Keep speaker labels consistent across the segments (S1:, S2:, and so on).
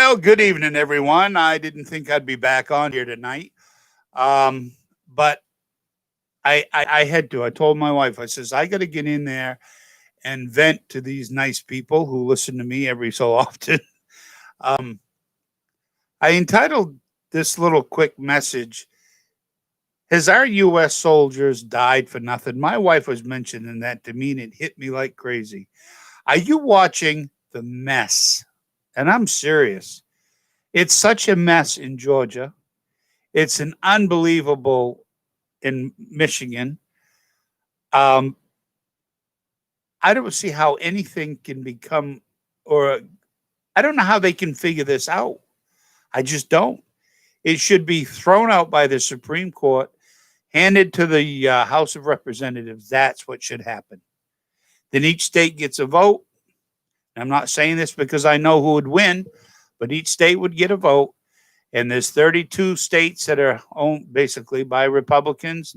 S1: Well, good evening, everyone. I didn't think I'd be back on here tonight, but I had to. I told my wife, I says, I got to get in there and vent to these nice people who listen to me every so often. Um, I entitled this little quick message, Has our U.S. soldiers died for nothing? My wife was mentioning that to me, and it hit me like crazy. Are you watching the mess? And I'm serious. It's such a mess in Georgia. It's an unbelievable in Michigan. Um, I don't see how anything can become, or I don't know how they can figure this out. I just don't. It should be thrown out by the Supreme Court, handed to the House of Representatives. That's what should happen. Then each state gets a vote. I'm not saying this because I know who would win, but each state would get a vote. And there's 32 states that are owned basically by Republicans,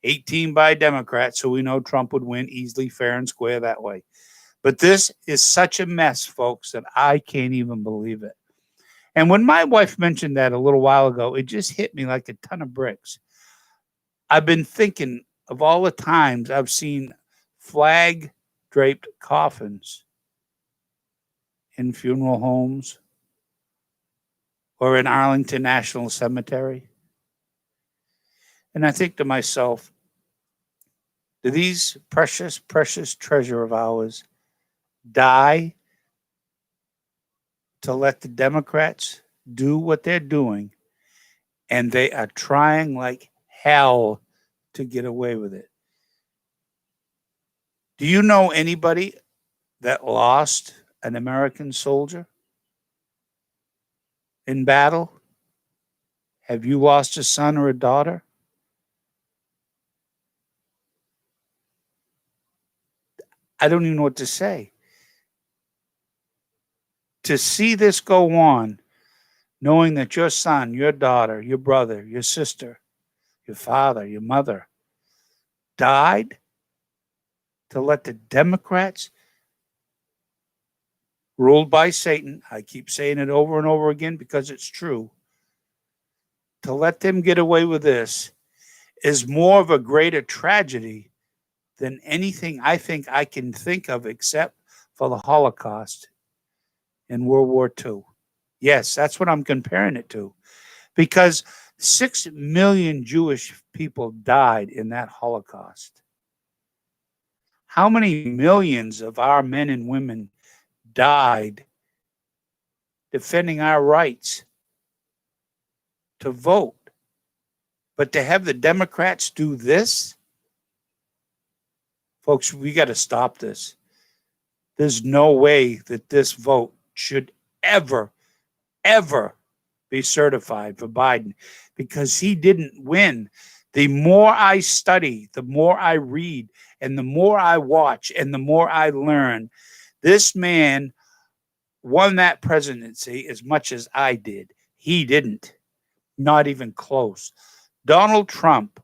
S1: 18 by Democrats. So we know Trump would win easily, fair, and square that way. But this is such a mess, folks, that I can't even believe it. And when my wife mentioned that a little while ago, it just hit me like a ton of bricks. I've been thinking of all the times I've seen flag draped coffins in funeral homes or in Arlington National Cemetery. And I think to myself, do these precious, precious treasure of ours die to let the Democrats do what they're doing? And they are trying like hell to get away with it. Do you know anybody that lost an American soldier in battle? Have you lost a son or a daughter? I don't even know what to say. To see this go on, knowing that your son, your daughter, your brother, your sister, your father, your mother died to let the Democrats, ruled by Satan, I keep saying it over and over again because it's true, to let them get away with this is more of a greater tragedy than anything I think I can think of except for the Holocaust in World War II. Yes, that's what I'm comparing it to. Because 6 million Jewish people died in that Holocaust. How many millions of our men and women died defending our rights to vote? But to have the Democrats do this, folks, we got to stop this. There's no way that this vote should ever, ever be certified for Biden because he didn't win. The more I study, the more I read, and the more I watch, and the more I learn, this man won that presidency as much as I did. He didn't, not even close. Donald Trump,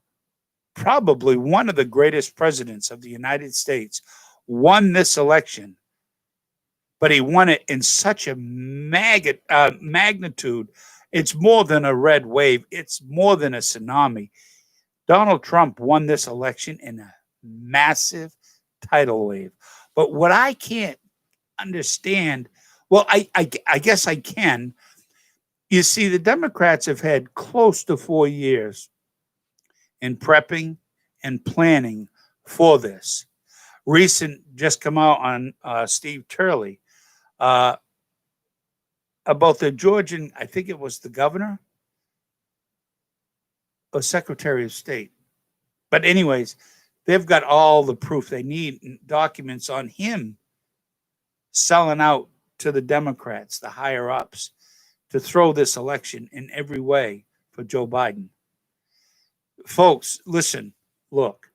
S1: probably one of the greatest presidents of the United States, won this election, but he won it in such a magnitude. It's more than a red wave, it's more than a tsunami. Donald Trump won this election in a massive tidal wave. But what I can't understand, well, I guess I can. You see, the Democrats have had close to 4 years in prepping and planning for this. Recent just come out on Steve Turley uh, about the Georgian, I think it was the governor or Secretary of State. But anyways, they've got all the proof they need and documents on him selling out to the Democrats, the higher ups, to throw this election in every way for Joe Biden. Folks, listen, look,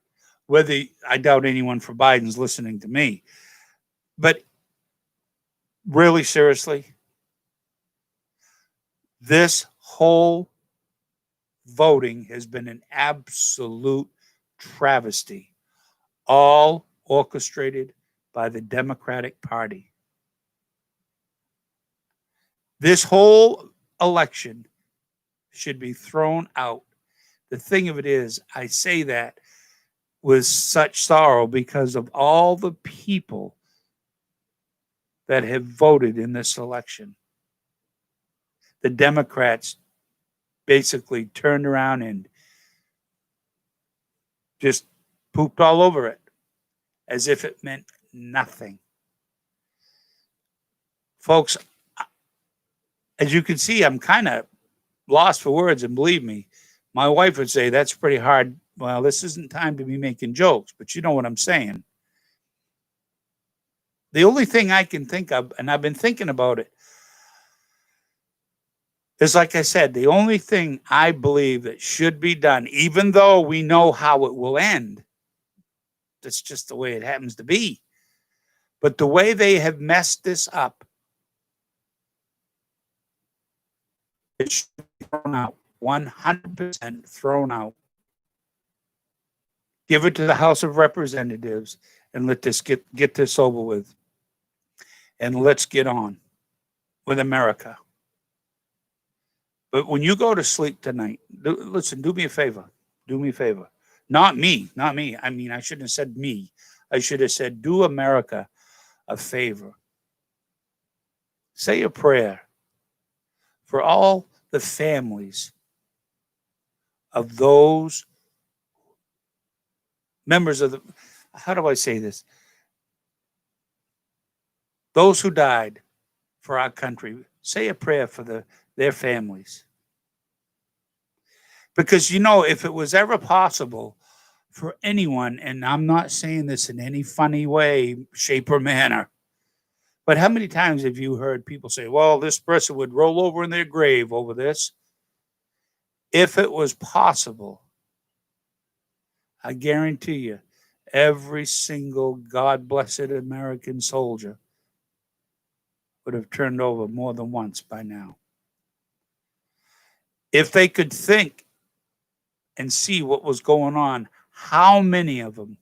S1: whether I doubt anyone for Biden's listening to me, but really seriously, this whole voting has been an absolute travesty, all orchestrated by the Democratic Party. This whole election should be thrown out. The thing of it is, I say that with such sorrow because of all the people that have voted in this election. The Democrats basically turned around and just pooped all over it as if it meant nothing. Folks, as you can see, I'm kind of lost for words, and believe me, my wife would say that's pretty hard. Well, this isn't time to be making jokes, but you know what I'm saying. The only thing I can think of, and I've been thinking about it, is like I said, the only thing I believe that should be done, even though we know how it will end, that's just the way it happens to be. But the way they have messed this up, it should be thrown out, 100% thrown out. Give it to the House of Representatives and let this get this over with. And let's get on with America. But when you go to sleep tonight, listen, do me a favor. Do me a favor. Not me. I mean, I shouldn't have said me. I should have said, do America a favor. Say a prayer for all the families of those members of the, how do I say this? Those who died for our country. Say a prayer for their families. Because, you know, if it was ever possible for anyone, and I'm not saying this in any funny way, shape, or manner, but how many times have you heard people say, well, this person would roll over in their grave over this? If it was possible, I guarantee you, every single God blessed American soldier would have turned over more than once by now. If they could think and see what was going on, how many of them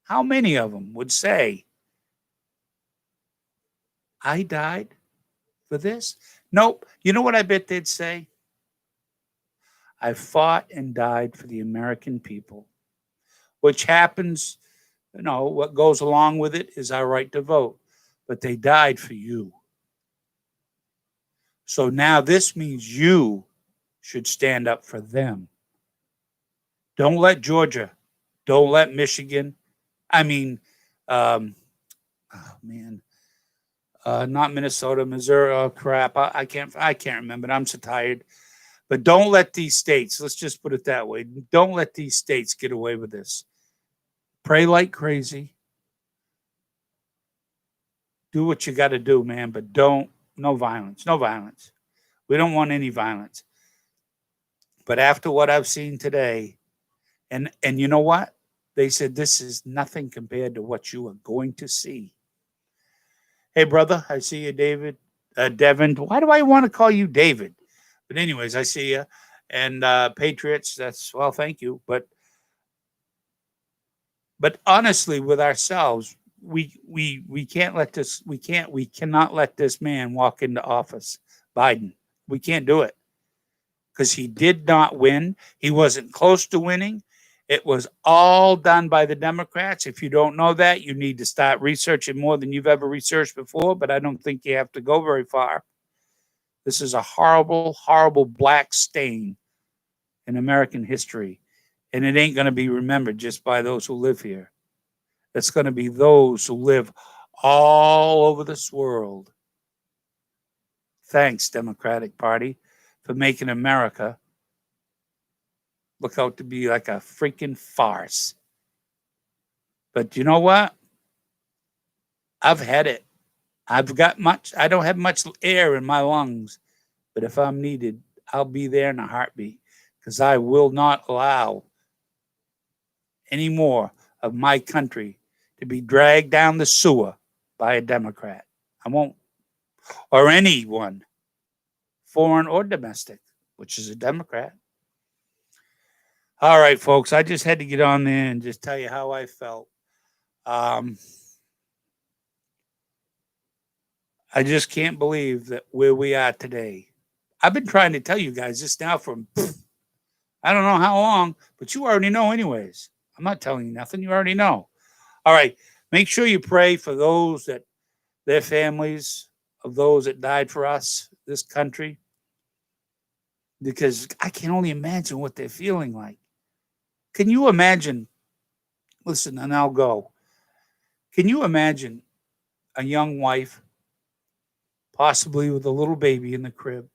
S1: would say, I died for this? Nope. You know what I bet they'd say? I fought and died for the American people, which happens, you know, what goes along with it is our right to vote, but they died for you. So now this means you should stand up for them. Don't let Georgia, don't let Michigan, I mean, oh man, not Minnesota, Missouri. Oh crap, I can't remember. I'm so tired. But don't let these states. Let's just put it that way. Don't let these states get away with this. Pray like crazy. Do what you got to do, man. But no violence. No violence. We don't want any violence. But after what I've seen today, and you know what? They said this is nothing compared to what you are going to see. Hey, brother, I see you, David. Devin. Why do I want to call you David? But anyways, I see you. And Patriots, well, thank you. But honestly, with ourselves, we can't let this, we cannot let this man walk into office, Biden. We can't do it because he did not win. He wasn't close to winning. It was all done by the Democrats. If you don't know that, you need to start researching more than you've ever researched before, but I don't think you have to go very far. This is a horrible, horrible black stain in American history, and it ain't going to be remembered just by those who live here. It's going to be those who live all over this world. Thanks, Democratic Party, for making America look out to be like a freaking farce. But you know what? I've had it. I don't have much air in my lungs, but if I'm needed, I'll be there in a heartbeat because I will not allow any more of my country to be dragged down the sewer by a Democrat. I won't. Or anyone, foreign or domestic, which is a Democrat. All right, folks, I just had to get on there and just tell you how I felt. I just can't believe that where we are today. I've been trying to tell you guys this now from I don't know how long, but you already know anyways. I'm not telling you nothing. You already know. All right. Make sure you pray for those that their families of those that died for us, this country, because I can only imagine what they're feeling like. Can you imagine? Listen, and I'll go. Can you imagine a young wife, possibly with a little baby in the crib,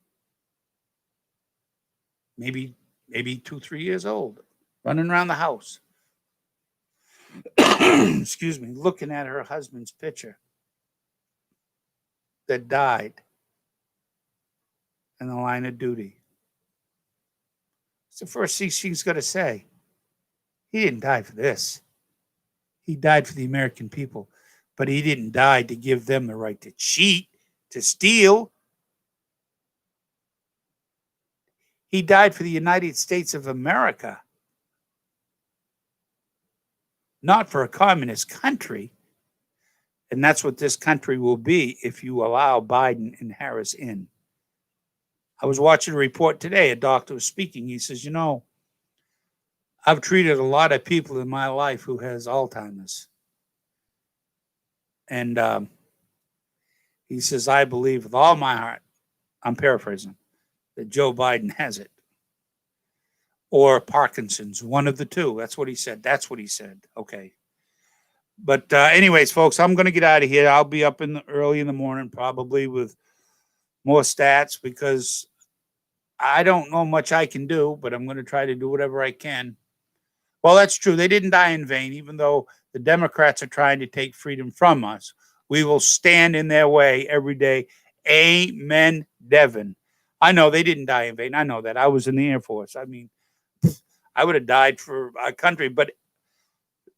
S1: maybe 2, 3 years old, running around the house, excuse me, looking at her husband's picture that died in the line of duty? It's the first thing she's going to say. He didn't die for this. He died for the American people, but he didn't die to give them the right to cheat, to steal. He died for the United States of America, not for a communist country. And that's what this country will be if you allow Biden and Harris in. I was watching a report today. A doctor was speaking. He says, I've treated a lot of people in my life who has Alzheimer's. And he says, I believe with all my heart, I'm paraphrasing, that Joe Biden has it. Or Parkinson's, one of the two. That's what he said. Okay. But anyways, folks, I'm going to get out of here. I'll be up early in the morning, probably with more stats, because I don't know much I can do, but I'm going to try to do whatever I can. Well, that's true. They didn't die in vain, even though the Democrats are trying to take freedom from us. We will stand in their way every day. Amen, Devin. I know they didn't die in vain. I know that. I was in the Air Force. I mean, I would have died for our country, but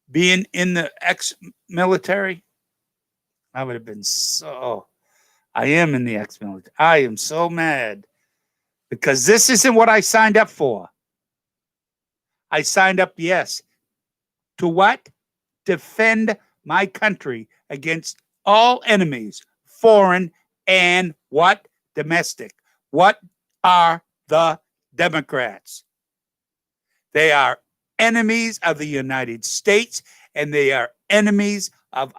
S1: being in the ex-military, I would have been I am in the ex-military. I am so mad because this isn't what I signed up for. I signed up, yes, to what? Defend my country against all enemies, foreign and what? Domestic. What are the Democrats? They are enemies of the United States, and they are enemies of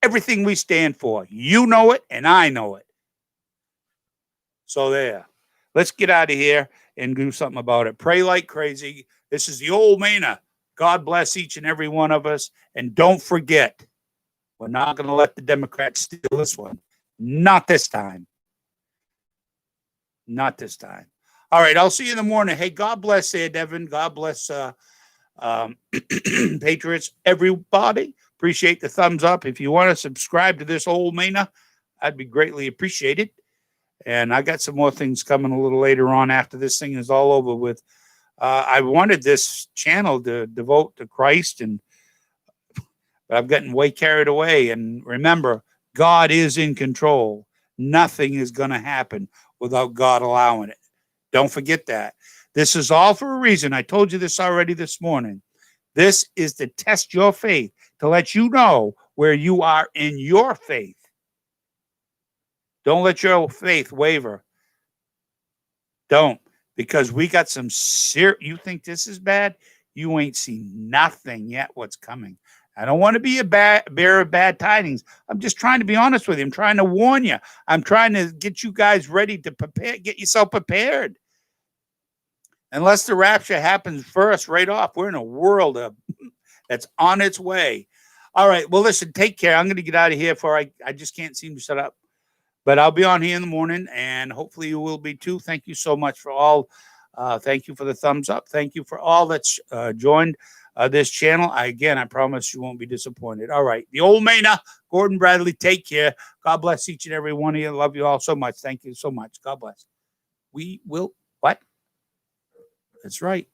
S1: everything we stand for. You know it, and I know it. So there. Let's get out of here and do something about it. Pray like crazy. This is the old Mena. God bless each and every one of us. And don't forget, we're not going to let the Democrats steal this one. Not this time. Not this time. All right, I'll see you in the morning. Hey, God bless there, Devin. God bless Patriots, everybody. Appreciate the thumbs up. If you want to subscribe to this old Mena, I'd be greatly appreciated. And I got some more things coming a little later on after this thing is all over with. I wanted this channel to devote to Christ, but I've gotten way carried away. And remember, God is in control. Nothing is going to happen without God allowing it. Don't forget that. This is all for a reason. I told you this already this morning. This is to test your faith, to let you know where you are in your faith. Don't let your faith waver. Don't, because we got some you think this is bad? You ain't seen nothing yet what's coming. I don't want to be a bearer of bad tidings. I'm just trying to be honest with you. I'm trying to warn you. I'm trying to get you guys ready to prepare, get yourself prepared. Unless the rapture happens first right off, we're in a world that's on its way. All right. Well, listen, take care. I'm going to get out of here before I just can't seem to shut up. But I'll be on here in the morning, and hopefully you will be too. Thank you so much for all. Thank you for the thumbs up. Thank you for all that's joined this channel. I promise you won't be disappointed. All right. The old Mena, Gordon Bradley, take care. God bless each and every one of you. Love you all so much. Thank you so much. God bless. We will, what? That's right.